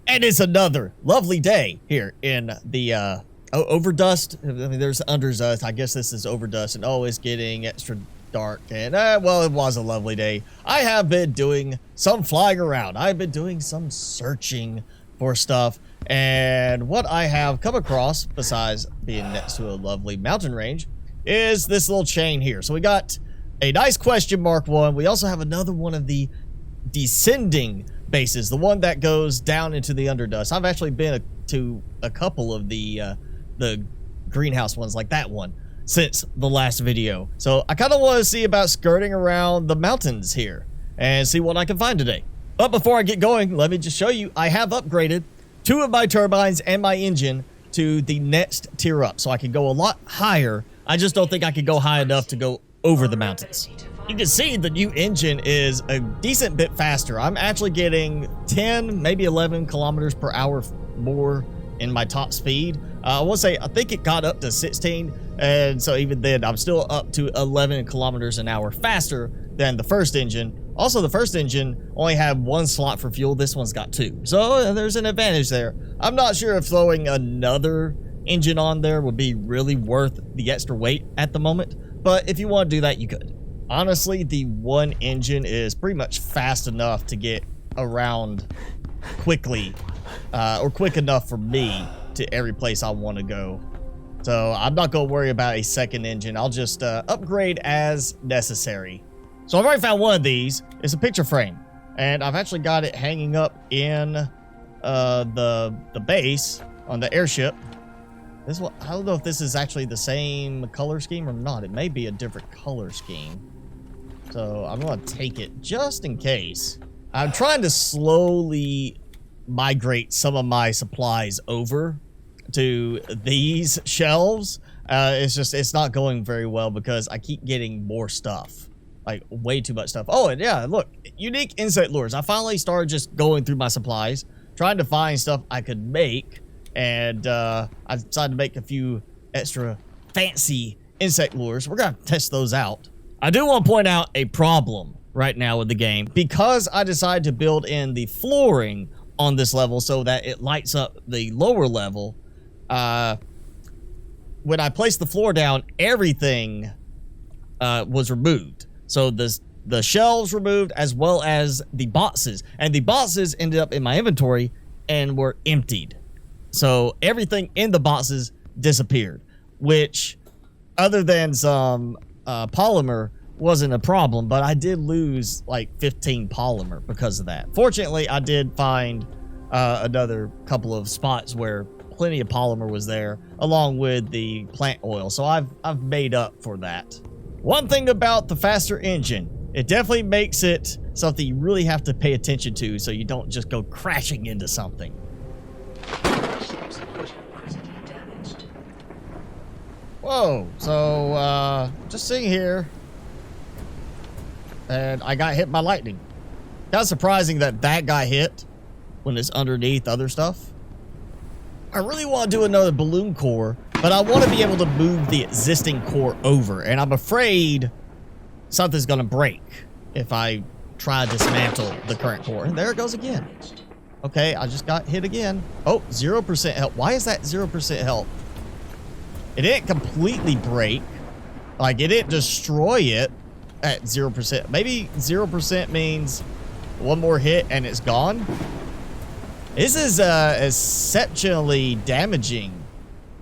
And it's another lovely day here in the overdust. I mean, there's underdust. I guess this is overdust, and oh, it's getting extra dark. And well, it was a lovely day. I have been doing some flying around. I've been doing some searching for stuff. And what I have come across, besides being next to a lovely mountain range, is this little chain here. So we got a nice question mark one. We also have another one of the descending bases, the one that goes down into the underdust. I've actually been to a couple of the greenhouse ones like that one since the last video. So I kind of want to see about skirting around the mountains here and see what I can find today. But before I get going, let me just show you, I have upgraded 2 of my turbines and my engine to the next tier up, so I can go a lot higher. I just don't think I could go high enough to go over the mountains. You can see the new engine is a decent bit faster. I'm actually getting 10, maybe 11 kilometers per hour more in my top speed. I will say, I think it got up to 16, and so even then, I'm still up to 11 kilometers an hour faster than the first engine. Also, the first engine only had 1 slot for fuel. This one's got 2. So there's an advantage there. I'm not sure if throwing another engine on there would be really worth the extra weight at the moment, but if you want to do that, you could. Honestly, the one engine is pretty much fast enough to get around quickly, or quick enough for me to every place I want to go. So I'm not going to worry about a second engine. I'll just upgrade as necessary. So I've already found one of these. It's a picture frame, and I've actually got it hanging up in the base on the airship. This one, I don't know if this is actually the same color scheme or not. It may be a different color scheme. So I'm going to take it just in case. I'm trying to slowly migrate some of my supplies over to these shelves. It's not going very well because I keep getting more stuff. Like way too much stuff. Oh, and yeah, look, unique insect lures. I finally started just going through my supplies, trying to find stuff I could make. And I decided to make a few extra fancy insect lures. We're going to test those out. I do want to point out a problem right now with the game. Because I decided to build in the flooring on this level so that it lights up the lower level, when I placed the floor down, everything was removed. So the shelves removed as well as the boxes. And the boxes ended up in my inventory and were emptied. So everything in the boxes disappeared, which other than some polymer wasn't a problem, but I did lose like 15 polymer because of that. Fortunately, I did find another couple of spots where plenty of polymer was there along with the plant oil. So I've made up for that. One thing about the faster engine, it definitely makes it something you really have to pay attention to so you don't just go crashing into something. Whoa, so just sitting here and I got hit by lightning. Kind of surprising that got hit when it's underneath other stuff. I really want to do another balloon core, but I want to be able to move the existing core over, and I'm afraid something's going to break if I try to dismantle the current core. And there it goes again. Okay, I just got hit again. Oh, 0% health. Why is that 0% health? It didn't completely break. Like, it didn't destroy it at 0%. Maybe 0% means one more hit and it's gone. This is a exceptionally damaging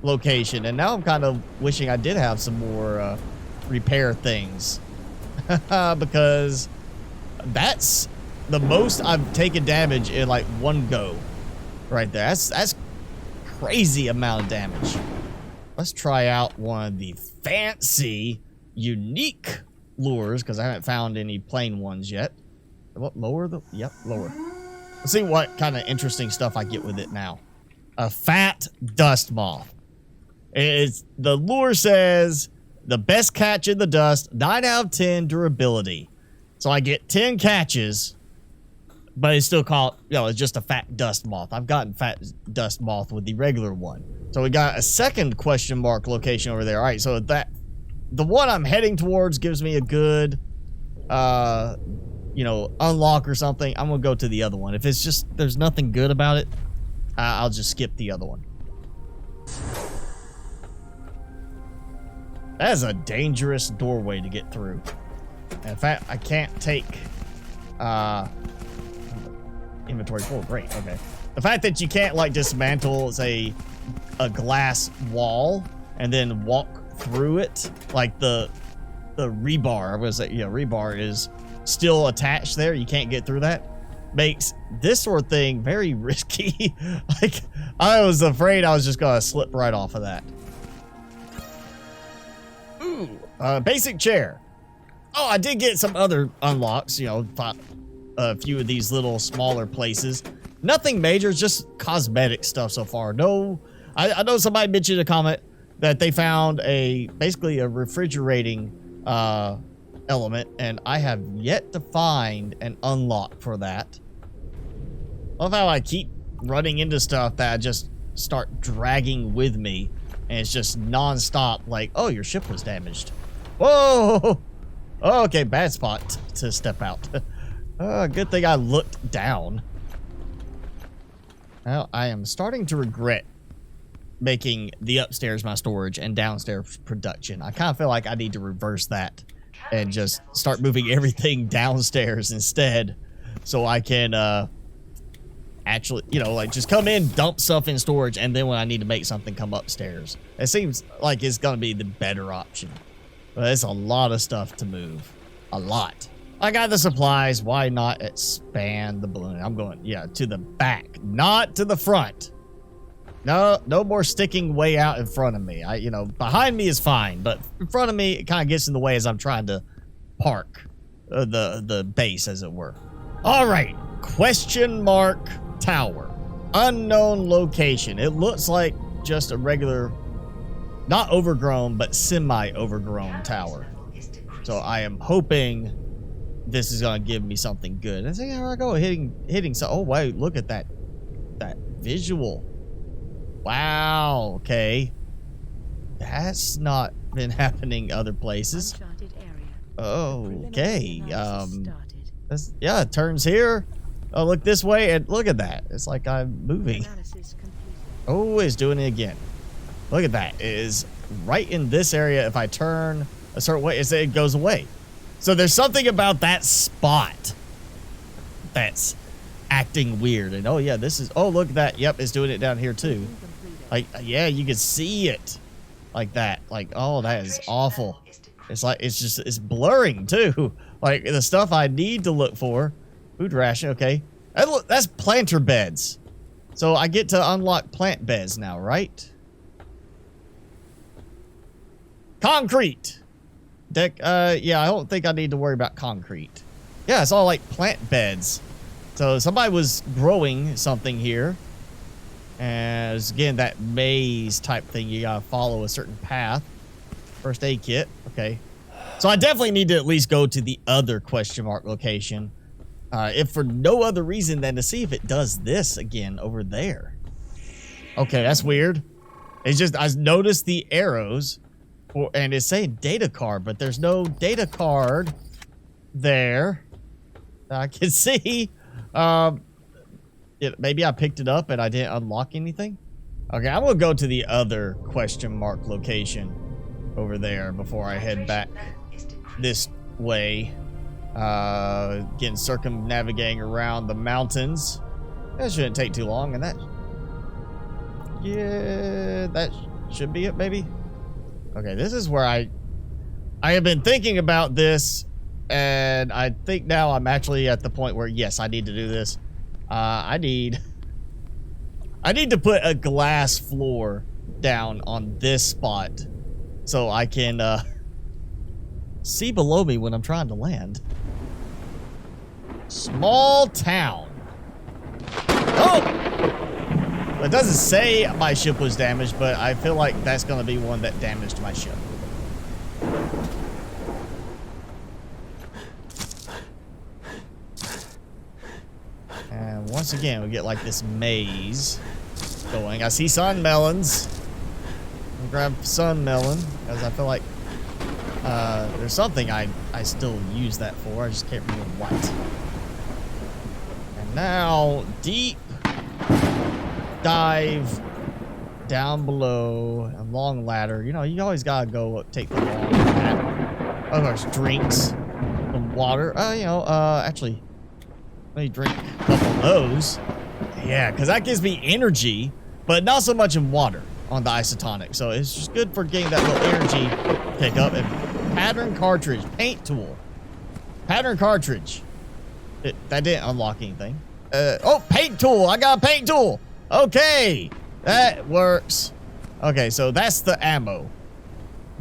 location, and now I'm kind of wishing I did have some more repair things. Because that's the most I've taken damage in like one go right there. That's crazy amount of damage. Let's try out one of the fancy, unique lures, because I haven't found any plain ones yet. What, lower the? Yep, lower. Let's see what kind of interesting stuff I get with it now. A fat dust moth. The lure says the best catch in the dust, 9 out of 10 durability. So I get 10 catches, but it's still called, it's just a fat dust moth. I've gotten fat dust moth with the regular one. So we got a second question mark location over there. All right, so the one I'm heading towards gives me a good, unlock or something. I'm gonna go to the other one. If it's just, there's nothing good about it, I'll just skip the other one. That is a dangerous doorway to get through. In fact, I can't take inventory full. Great. Okay. The fact that you can't like dismantle a glass wall and then walk through it, like the rebar, I was like, yeah, rebar is still attached there. You can't get through that. Makes this sort of thing very risky. Like, I was afraid I was just gonna slip right off of that. Ooh, basic chair. Oh, I did get some other unlocks, you know, a few of these little smaller places. Nothing major, just cosmetic stuff so far. No, I know somebody mentioned in a comment that they found basically a refrigerating element, and I have yet to find an unlock for that. I love how I keep running into stuff that I just start dragging with me, and it's just non-stop, like, oh, your ship was damaged. Whoa! Oh, okay, bad spot to step out. Good thing I looked down. Well, I am starting to regret making the upstairs my storage and downstairs production. I kind of feel like I need to reverse that and just start moving everything downstairs instead, so I can actually, you know, like just come in, dump stuff in storage, and then when I need to make something, come upstairs. It seems like it's gonna be the better option. But it's a lot of stuff to move. A lot. I got the supplies. Why not expand the balloon? I'm going, yeah, to the back, not to the front. No more sticking way out in front of me. You know, behind me is fine, but in front of me, it kind of gets in the way as I'm trying to park the base, as it were. All right, question mark tower. Unknown location. It looks like just a regular, not overgrown, but semi-overgrown tower. So I am hoping this is gonna give me something good. I think here I go, hitting so. Oh wait, look at that visual. Wow. Okay, that's not been happening other places. Okay. Yeah, it turns here. Oh, look this way, and look at that. It's like I'm moving. Oh, it's doing it again. Look at that. It is right in this area. If I turn a certain way, it goes away. So there's something about that spot that's acting weird. And oh yeah, this is, oh look at that. Yep, it's doing it down here too. Like, yeah, you can see it like that. Like, oh, that is awful. It's like, it's blurring too. Like the stuff I need to look for. Food ration, okay. That's planter beds. So I get to unlock plant beds now, right? Concrete. Deck, yeah, I don't think I need to worry about concrete. Yeah, it's all like plant beds. So somebody was growing something here. And again, that maze type thing, you gotta follow a certain path. First aid kit, okay. So I definitely need to at least go to the other question mark location. If for no other reason than to see if it does this again over there. Okay, that's weird. It's just, I noticed the arrows. And it's saying data card, but there's no data card there that I can see. Maybe I picked it up and I didn't unlock anything. Okay, I'm gonna go to the other question mark location over there before I head back this way. Again, circumnavigating around the mountains. That shouldn't take too long, and that should be it, maybe. Okay, this is where I have been thinking about this, and I think now I'm actually at the point where, yes, I need to do this. I need to put a glass floor down on this spot so I can see below me when I'm trying to land. Small town. Oh! It doesn't say my ship was damaged, but I feel like that's going to be one that damaged my ship. And once again, we get like this maze going. I see sun melons. I'll grab sun melon because I feel like there's something I still use that for. I just can't remember what. And now deep dive down below a long ladder. You know, you always gotta go take the long ladder. Of course, drinks, some water. You know, actually, let me drink a couple of those. Yeah, because that gives me energy, but not so much in water on the isotonic. So it's just good for getting that little energy pick up. And pattern cartridge, paint tool, pattern cartridge. That didn't unlock anything. Oh, paint tool. I got a paint tool. Okay, that works. Okay, so that's the ammo,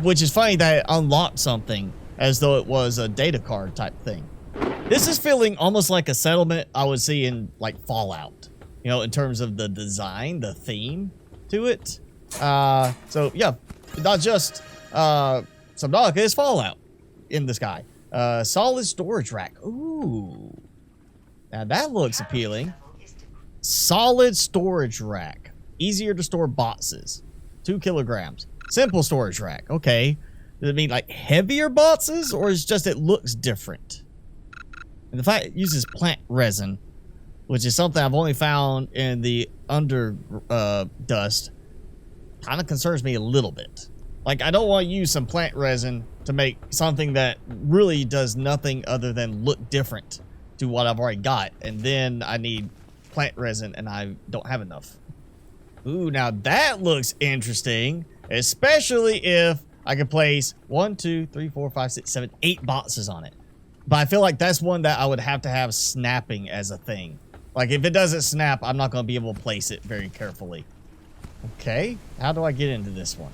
which is funny that it unlocked something as though it was a data card type thing. This is feeling almost like a settlement I would see in like Fallout, you know, in terms of the design, the theme to it. So yeah, not just Subnautica, it's Fallout in the sky. Solid storage rack. Ooh, now that looks appealing. Solid storage rack. Easier to store boxes. 2 kilograms. Simple storage rack. Okay. Does it mean like heavier boxes, or is just it looks different? And the fact it uses plant resin, which is something I've only found in the under dust, kind of concerns me a little bit. Like, I don't want to use some plant resin to make something that really does nothing other than look different to what I've already got. And then I need plant resin and I don't have enough. Ooh, now that looks interesting, especially if I could place 1, 2, 3, 4, 5, 6, 7, 8 boxes on it. But I feel like that's one that I would have to have snapping as a thing. Like, if it doesn't snap, I'm not going to be able to place it very carefully. Okay, how do I get into this one?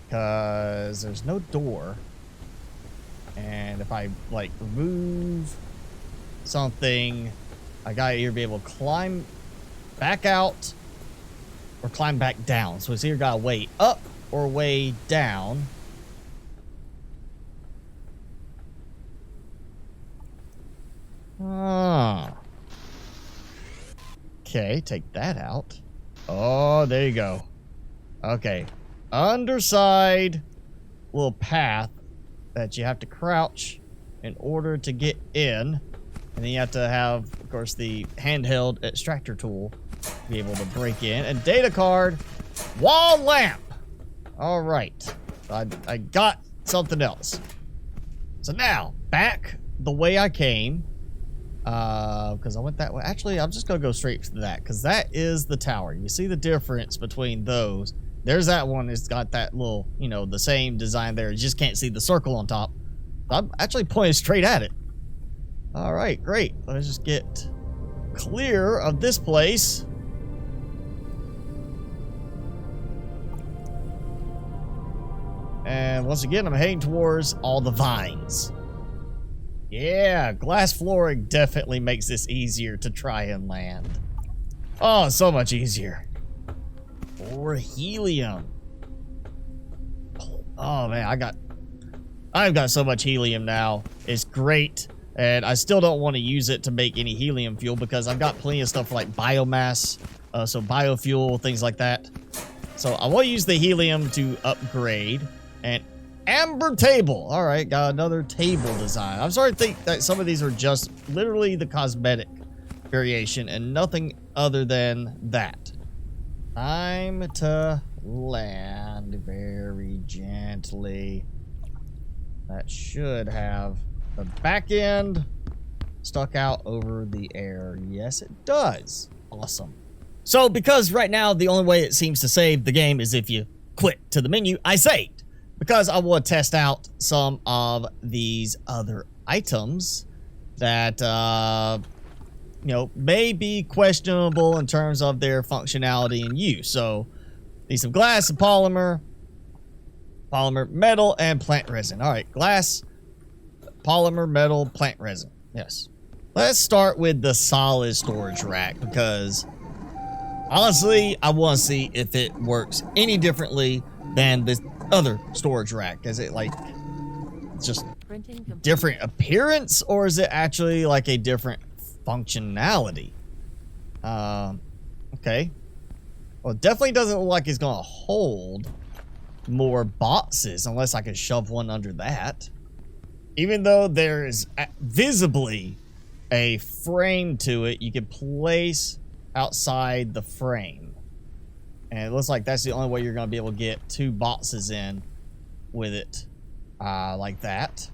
Because there's no door. And if I, like, remove something, I got to either be able to climb back out or climb back down. So it's either got to way up or way down. Ah. Okay, take that out. Oh, there you go. Okay. Underside little path that you have to crouch in order to get in. And then you have to have, of course, the handheld extractor tool to be able to break in. And data card, wall lamp. All right. I got something else. So now, back the way I came. Because I went that way. Actually, I'm just going to go straight to that, because that is the tower. You see the difference between those. There's that one. It's got that little, you know, the same design there. You just can't see the circle on top. I'm actually pointing straight at it. All right, great. Let's just get clear of this place. And once again, I'm heading towards all the vines. Yeah, glass flooring definitely makes this easier to try and land. Oh, so much easier. Or helium. Oh man, I've got so much helium now. It's great. And I still don't want to use it to make any helium fuel because I've got plenty of stuff like biomass, so biofuel, things like that. So I will use the helium to upgrade. And amber table. All right, got another table design. I'm sorry to think that some of these are just literally the cosmetic variation and nothing other than that. Time to land very gently. That should have the back end stuck out over the air. Yes, it does. Awesome. So because right now the only way it seems to save the game is if you quit to the menu, I saved. Because I want to test out some of these other items that, you know, may be questionable in terms of their functionality and use. So, need some glass and polymer, metal, and plant resin. All right, glass, polymer, metal, plant resin. Yes. Let's start with the solid storage rack because, honestly, I want to see if it works any differently than this other storage rack. Is it like just different appearance, or is it actually like a different functionality? Okay. Well, it definitely doesn't look like it's gonna hold more boxes unless I can shove one under that. Even though there is visibly a frame to it, you can place outside the frame. And it looks like that's the only way you're going to be able to get 2 boxes in with it. Like that.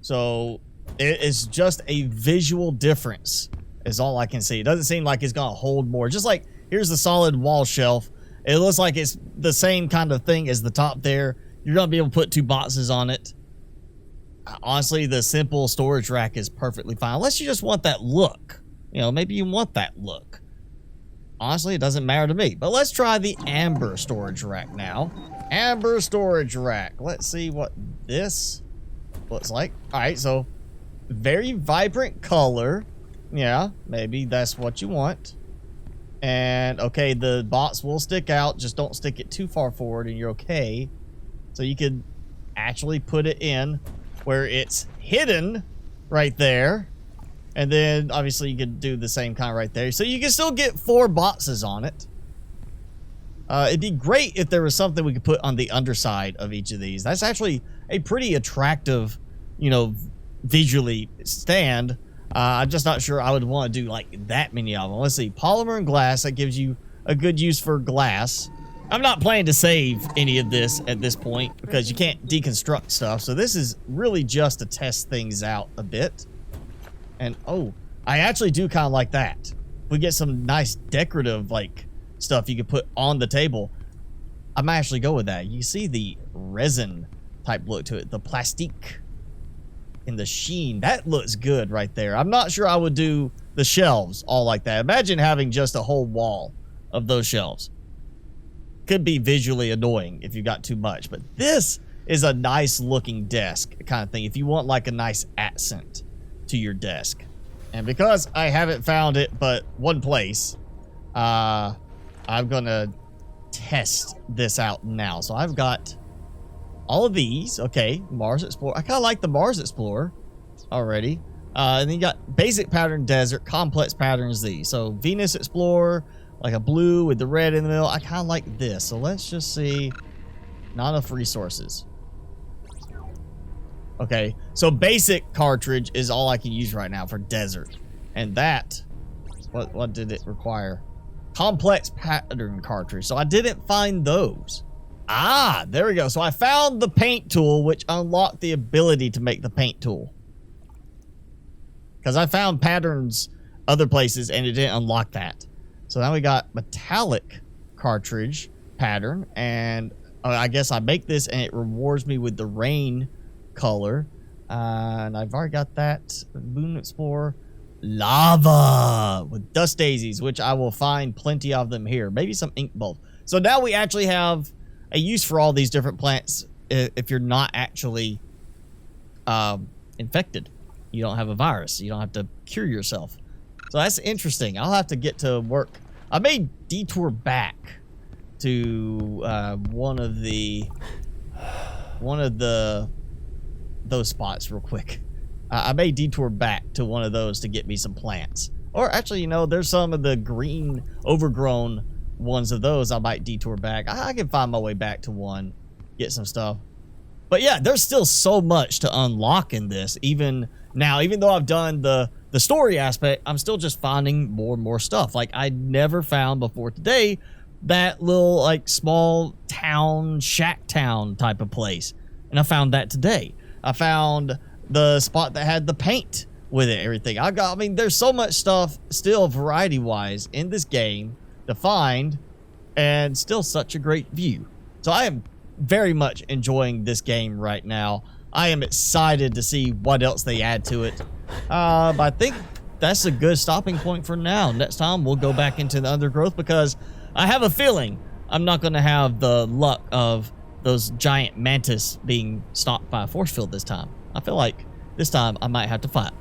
So it is just a visual difference is all I can see. It doesn't seem like it's going to hold more. Just like here's the solid wall shelf. It looks like it's the same kind of thing as the top there. You're going to be able to put 2 boxes on it. Honestly, the simple storage rack is perfectly fine. Unless you just want that look. You know, maybe you want that look. Honestly, it doesn't matter to me. But let's try the amber storage rack now. Amber storage rack. Let's see what this looks like. All right, so very vibrant color. Yeah, maybe that's what you want. And okay, the box will stick out. Just don't stick it too far forward and you're okay. So you could actually put it in where it's hidden right there. And then obviously you could do the same kind right there. So you can still get 4 boxes on it. It'd be great if there was something we could put on the underside of each of these. That's actually a pretty attractive, you know, visually stand. I'm just not sure I would want to do like that many of them. Let's see. Polymer and glass. That gives you a good use for glass. I'm not planning to save any of this at this point because you can't deconstruct stuff. So this is really just to test things out a bit. And oh, I actually do kind of like that. We get some nice decorative like stuff you could put on the table. I might actually go with that. You see the resin type look to it, the plastique and the sheen. That looks good right there. I'm not sure I would do the shelves all like that. Imagine having just a whole wall of those shelves. Could be visually annoying if you got too much, but this is a nice looking desk kind of thing if you want like a nice accent to your desk. And because I haven't found it but one place, I'm gonna test this out now. So I've got all of these. Okay, Mars Explorer. I kind of like the Mars Explorer already. And then you got basic pattern desert, complex patterns these. So Venus Explorer, like a blue with the red in the middle. I kind of like this. So let's just see. Not enough resources. Okay, so basic cartridge is all I can use right now for desert. And that, what did it require? Complex pattern cartridge. So I didn't find those. Ah, there we go. So I found the paint tool, which unlocked the ability to make the paint tool. Because I found patterns other places and it didn't unlock that. So now we got metallic cartridge pattern. And I guess I make this and it rewards me with the rain color. And I've already got that. Moon Explorer. Lava with dust daisies, which I will find plenty of them here. Maybe some ink bulb. So now we actually have a use for all these different plants if you're not actually infected. You don't have a virus. You don't have to cure yourself. So that's interesting. I'll have to get to work. I may detour back to one of those spots real quick. I may detour back to one of those to get me some plants. Or actually, you know, there's some of the green overgrown ones of those. I might detour back. I can find my way back to one, get some stuff. But yeah, there's still so much to unlock in this. Even now, even though I've done the story aspect, I'm still just finding more and more stuff. Like I never found before today that little like small town, shack town type of place. And I found that today. I found the spot that had the paint with it, everything. I mean, there's so much stuff still variety-wise in this game to find and still such a great view. So I am very much enjoying this game right now. I am excited to see what else they add to it. But I think that's a good stopping point for now. Next time we'll go back into the undergrowth because I have a feeling I'm not going to have the luck of those giant mantis being stopped by a force field this time. I feel like this time I might have to fight.